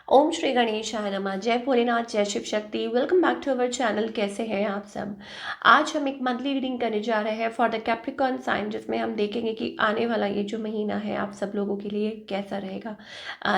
ओम श्री गणेशाय नमः। जय भोलेनाथ, जय Shiv Shakti. Welcome back to our channel. कैसे हैं आप सब? आज हम एक मंथली रीडिंग करने जा रहे हैं फॉर द कैप्रिकॉर्न साइन, जिसमें हम देखेंगे कि आने वाला ये जो महीना है आप सब लोगों के लिए कैसा रहेगा।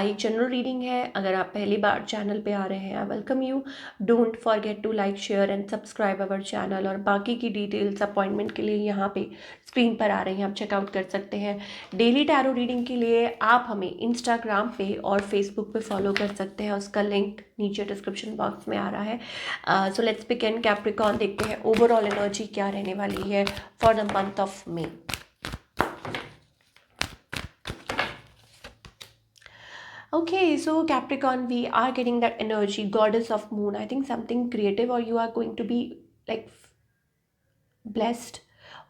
एक जनरल रीडिंग है। अगर आप पहली बार चैनल पे आ रहे हैं, I welcome you. Don't forget to like, share and subscribe our channel. और बाकी की डिटेल्स अपॉइंटमेंट के लिए यहाँ पे स्क्रीन पर आ रही हैं, आप चेकआउट कर सकते हैं। डेली टैरो रीडिंग के लिए आप हमें इंस्टाग्राम पे और फेसबुक पे फॉलो कर सकते हैं, उसका लिंक नीचे डिस्क्रिप्शन बॉक्स में आ रहा है। So let's begin. कैप्रिकॉर्न देखते हैं ओवरऑल एनर्जी क्या रहने वाली है for the month of May. Okay, so Capricorn, we are getting that energy, goddess of moon. I think something creative, or you are going to be like blessed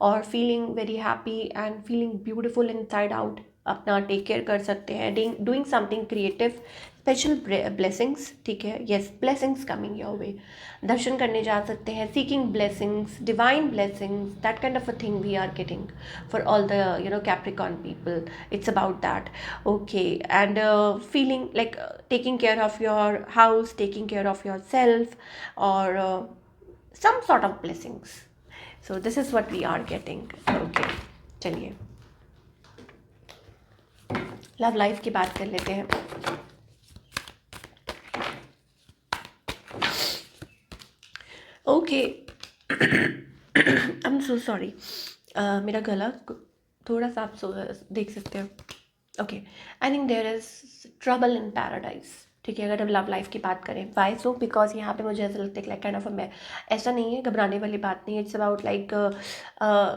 और feeling very happy and feeling beautiful inside out. अपना take care कर सकते हैं, doing something creative, special blessings. ठीक है, yes, blessings coming your way. दर्शन करने जा सकते हैं, seeking blessings, divine blessings, that kind of a thing we are getting for all the Capricorn people. It's about that. Okay, and feeling like taking care of your house, taking care of yourself, or some sort of blessings. So this is what we are getting. Okay, चलिए love life की बात कर लेते हैं। Okay, I am so sorry, मेरा गला थोड़ा सा आप देख सकते हो। Okay, I think there is trouble in paradise. ठीक है, अगर हम लव लाइफ की बात करें, वाई सो, बिकॉज यहाँ पे मुझे ऐसा लगता है लाइक काइंड ऑफ अ, ऐसा नहीं है, घबराने वाली बात नहीं है। इट्स अबाउट लाइक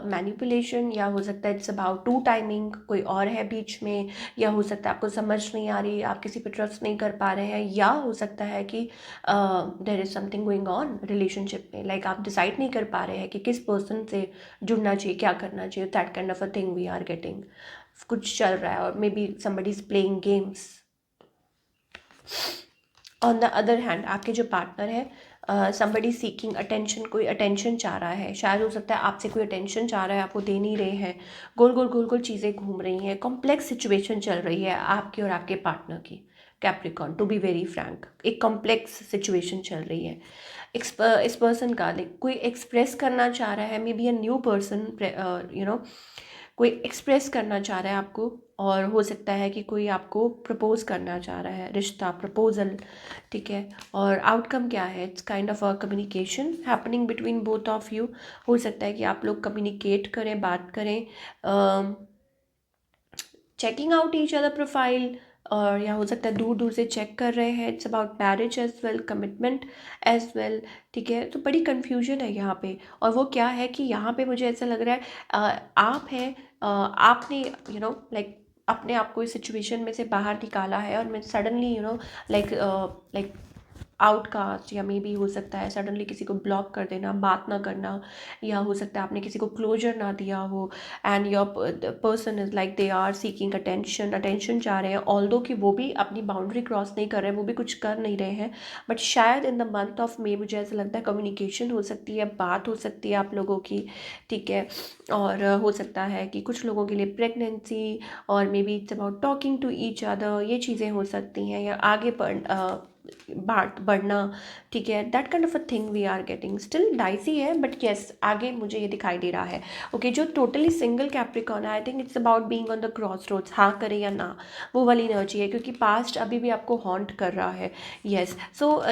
मैनिपुलेशन, या हो सकता है इट्स अबाउट टू टाइमिंग, कोई और है बीच में, या हो सकता है आपको समझ नहीं आ रही, आप किसी पे ट्रस्ट नहीं कर पा रहे हैं, या हो सकता है कि there is something going on relationship में, लाइक आप डिसाइड नहीं कर पा रहे हैं कि किस पर्सन से जुड़ना चाहिए, क्या करना चाहिए। That kind of a thing we are getting. कुछ चल रहा है और may be somebody is playing games. On the other hand, आपके जो पार्टनर है, समबडी सीकिंग अटेंशन, कोई अटेंशन चाह रहा है। शायद हो सकता है आपसे कोई अटेंशन चाह रहा है, आपको दे नहीं रहे हैं। गोल गोल गोल गोल चीज़ें घूम रही हैं, कॉम्प्लेक्स सिचुएशन चल रही है आपकी और आपके पार्टनर की। Capricorn, to be very frank, एक कॉम्प्लेक्स सिचुएशन चल रही है। इस पर्सन का कोई एक्सप्रेस करना चाह रहा है, may be a new person, कोई एक्सप्रेस करना चाह रहा है आपको, और हो सकता है कि कोई आपको प्रपोज करना चाह रहा है, रिश्ता, प्रपोजल। ठीक है, और आउटकम क्या है? It's kind of a communication happening between both of you. हो सकता है कि आप लोग कम्युनिकेट करें, बात करें, checking out each other profile, और या हो सकता है दूर दूर से चेक कर रहे हैं। It's about marriage as well, commitment as well. ठीक है, तो बड़ी कन्फ्यूजन है यहाँ पे। और वो क्या है कि यहाँ पे मुझे ऐसा लग रहा है, आप हैं, आपने लाइक अपने आप को इस सिचुएशन में से बाहर निकाला है, और मैं सडनली लाइक लाइक आउटकास्ट, या मे बी हो सकता है सडनली किसी को ब्लॉक कर देना, बात ना करना, या हो सकता है आपने किसी को क्लोजर ना दिया हो, and your person is like they are seeking attention, attention चाह रहे हैं, ऑल्दो कि वो भी अपनी बाउंड्री क्रॉस नहीं कर रहे हैं, वो भी कुछ कर नहीं रहे हैं। बट शायद in the month of May मुझे ऐसा लगता है कम्युनिकेशन हो सकती है, बात हो सकती है आप लोगों की। ठीक है, और हो सकता है कि कुछ लोगों के लिए प्रेगनेंसी, और may be it's about talking to each other, ये चीज़ें हो सकती हैं, या आगे बढ़ना। ठीक है, that kind of a thing we are getting. Still dicey है, बट येस, आगे मुझे ये दिखाई दे रहा है। ओके, जो टोटली सिंगल कैप्रिकॉर्न है, I think it's about being on the cross roads, हाँ करें या ना, वो वाली एनर्जी है, क्योंकि पास्ट अभी भी आपको हॉन्ट कर रहा है। येस, सो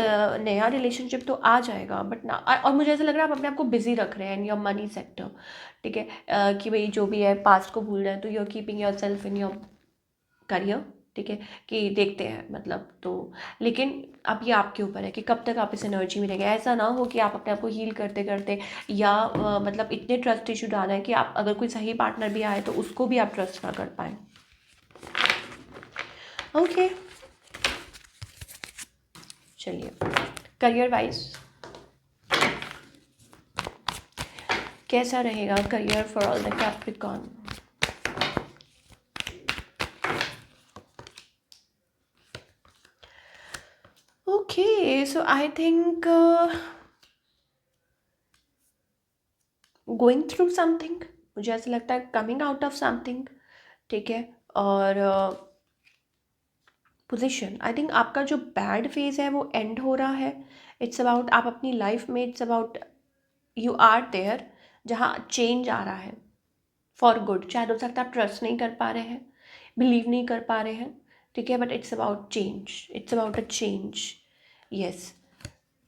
नया रिलेशनशिप तो आ जाएगा, बट ना, और मुझे ऐसा लग रहा है आप अपने आप को बिजी रख रहे हैं इन योर मनी सेक्टर। ठीक है, कि भाई जो भी है पास्ट को भूल रहे हैं, तो you are keeping yourself in your career. ठीक है, कि देखते हैं मतलब, तो लेकिन अब ये आपके ऊपर है कि कब तक आप इस एनर्जी में रहेंगे। ऐसा ना हो कि आप अपने आप को हील करते करते, या मतलब इतने ट्रस्ट इशू डाला है कि आप अगर कोई सही पार्टनर भी आए तो उसको भी आप ट्रस्ट ना कर पाए। ओके, चलिए करियर वाइज कैसा रहेगा career for all the Capricorn. Okay, so I think going through something, मुझे ऐसा लगता है कमिंग आउट ऑफ समथिंग। ठीक है, और पोजीशन। आई थिंक आपका जो बैड फेज है वो एंड हो रहा है। इट्स अबाउट आप अपनी लाइफ में, it's about you are there जहाँ चेंज आ रहा है फॉर गुड। शायद हो सकता है आप ट्रस्ट नहीं कर पा रहे हैं, बिलीव नहीं कर पा रहे हैं, ठीक है, but it's about change, it's about a change. Yes.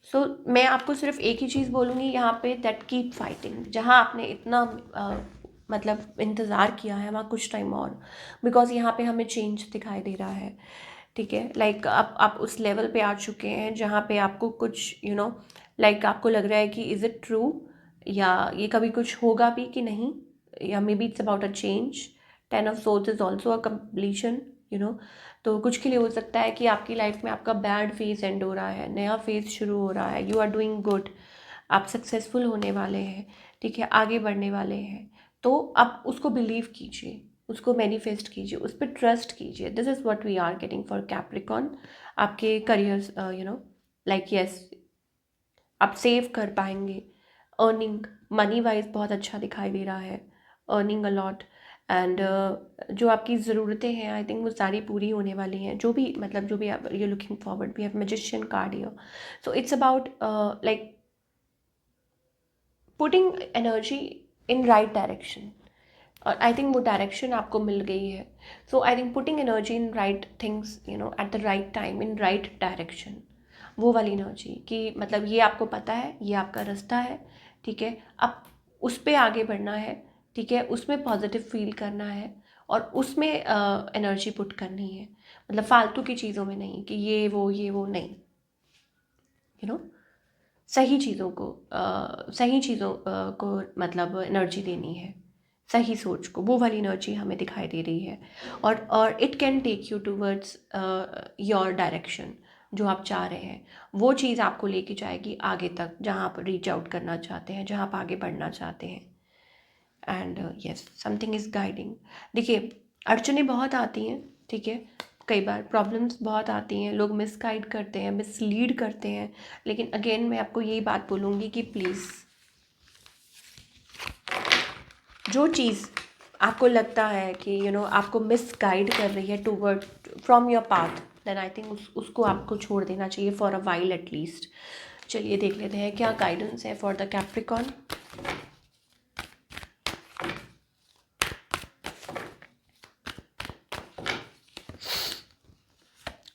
So मैं आपको सिर्फ एक ही चीज़ बोलूँगी यहाँ पे, दैट कीप फाइटिंग। जहाँ आपने इतना मतलब इंतज़ार किया है वहाँ कुछ टाइम और, बिकॉज यहाँ पे हमें चेंज दिखाई दे रहा है, ठीक है। लाइक आप उस लेवल पे आ चुके हैं जहाँ पे आपको कुछ लाइक आपको लग रहा है कि इज़ इट ट्रू, या ये कभी कुछ होगा भी कि नहीं, या मे be it's about a change. 10 of Swords is also a completion, तो कुछ के लिए हो सकता है कि आपकी लाइफ में आपका बैड फेज एंड हो रहा है, नया फेज शुरू हो रहा है, यू आर डूइंग गुड, आप सक्सेसफुल होने वाले हैं, ठीक है, आगे बढ़ने वाले हैं। तो आप उसको बिलीव कीजिए, उसको मैनिफेस्ट कीजिए, उस पर ट्रस्ट कीजिए। This is what we are getting for Capricorn. आपके करियर लाइक यस, आप सेव कर पाएंगे। अर्निंग मनी वाइज बहुत अच्छा दिखाई दे रहा है, अर्निंग अ लॉट। एंड जो आपकी ज़रूरतें हैं आई थिंक वो सारी पूरी होने वाली हैं, जो भी मतलब जो भी आप you looking forward. We have magician card here, so it's about like putting energy in right direction. और आई थिंक वो डायरेक्शन आपको मिल गई है। So I think putting energy in right things, at the right time, in right direction, वो वाली energy कि मतलब ये आपको पता है, ये आपका रास्ता है, ठीक है, अब उस पर आगे बढ़ना है, ठीक है, उसमें पॉजिटिव फील करना है और उसमें एनर्जी पुट करनी है। मतलब फालतू की चीज़ों में नहीं कि ये वो नहीं, सही चीज़ों को को मतलब एनर्जी देनी है, सही सोच को, वो वाली एनर्जी हमें दिखाई दे रही है। और it can take you towards your direction, जो आप चाह रहे हैं वो चीज़ आपको लेके जाएगी आगे तक, जहाँ आप रीच आउट करना चाहते हैं, जहाँ आप आगे बढ़ना चाहते हैं। And yes, something is guiding. देखिए, अड़चनें बहुत आती हैं, ठीक है, कई बार प्रॉब्लम्स बहुत आती हैं, लोग मिसगाइड करते हैं, मिसलीड करते हैं, लेकिन अगेन मैं आपको यही बात बोलूँगी कि प्लीज़, जो चीज़ आपको लगता है कि आपको मिसगाइड कर रही है toward from your path, then I think उसको आपको छोड़ देना चाहिए फॉर अ वाइल एटलीस्ट। चलिए देख लेते हैं क्या गाइडेंस है for the Capricorn.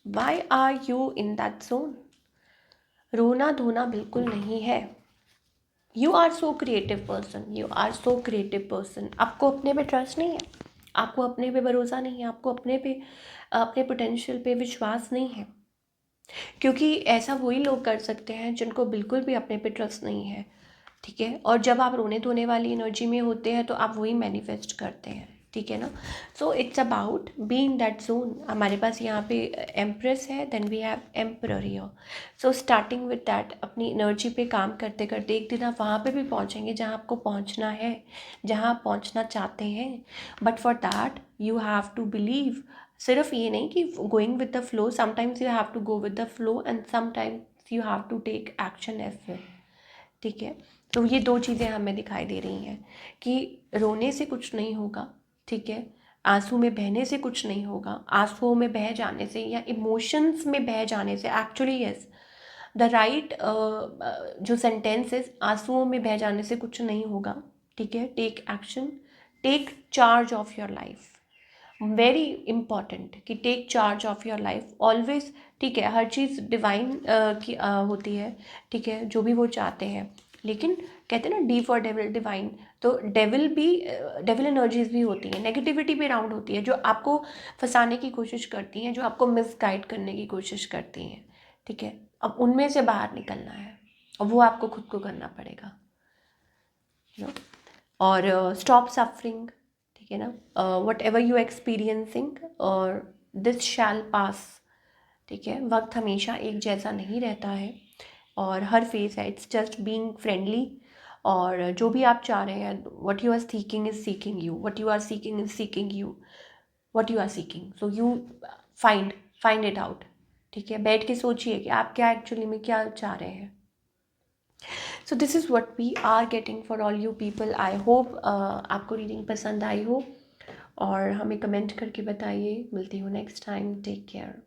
Why are you in that zone? रोना धोना बिल्कुल नहीं है। You are so creative person, you are so creative person. आपको अपने पे ट्रस्ट नहीं है, आपको अपने पे भरोसा नहीं है, आपको अपने पे, अपने पोटेंशियल पे विश्वास नहीं है, क्योंकि ऐसा वही लोग कर सकते हैं जिनको बिल्कुल भी अपने पे ट्रस्ट नहीं है, ठीक है। और जब आप रोने धोने वाली एनर्जी में होते हैं तो आप वही मैनिफेस्ट करते हैं, ठीक है ना। So it's about be in that zone. हमारे पास यहाँ पे एम्प्रेस है, then we have emperor here. So starting with that, अपनी एनर्जी पे काम करते करते एक दिन आप वहाँ पे भी पहुँचेंगे जहाँ आपको पहुँचना है, जहाँ आप पहुँचना चाहते हैं। But for that you have to believe. सिर्फ ये नहीं कि going with the flow, sometimes you have to go with the flow and sometimes you have to take action as well, ठीक है। तो ये दो चीज़ें हमें दिखाई दे रही हैं कि रोने से कुछ नहीं होगा, ठीक है, आंसू में बहने से कुछ नहीं होगा, आंसुओं में बह जाने से या इमोशंस में बह जाने से, एक्चुअली यस, द राइट जो सेंटेंस है, आंसुओं में बह जाने से कुछ नहीं होगा, ठीक है। Take action, take charge of your life, very important कि take charge of your life always, ठीक है। हर चीज़ डिवाइन की होती है, ठीक है, जो भी वो चाहते हैं, लेकिन कहते हैं ना डी फॉर डेविल डिवाइन, तो डेविल भी, डेविल एनर्जीज भी होती हैं, नेगेटिविटी भी अराउंड होती है, जो आपको फंसाने की कोशिश करती हैं, जो आपको मिसगाइड करने की कोशिश करती हैं, ठीक है। अब उनमें से बाहर निकलना है और वो आपको खुद को करना पड़ेगा, और स्टॉप सफरिंग, ठीक है ना। वट एवर यू एक्सपीरियंसिंग और दिस शैल पास, ठीक है। वक्त हमेशा एक जैसा नहीं रहता है और हर फेस है, इट्स जस्ट बीइंग फ्रेंडली। और जो भी आप चाह रहे हैं, what you are seeking is seeking you, what you are seeking is seeking you, what you are seeking, so you find find it out, ठीक है। बैठ के सोचिए कि आप क्या एक्चुअली में क्या चाह रहे हैं। So this is what we are getting for all you people. I hope आपको रीडिंग पसंद आई हो, और हमें कमेंट करके बताइए। मिलती हूँ नेक्स्ट टाइम, टेक केयर।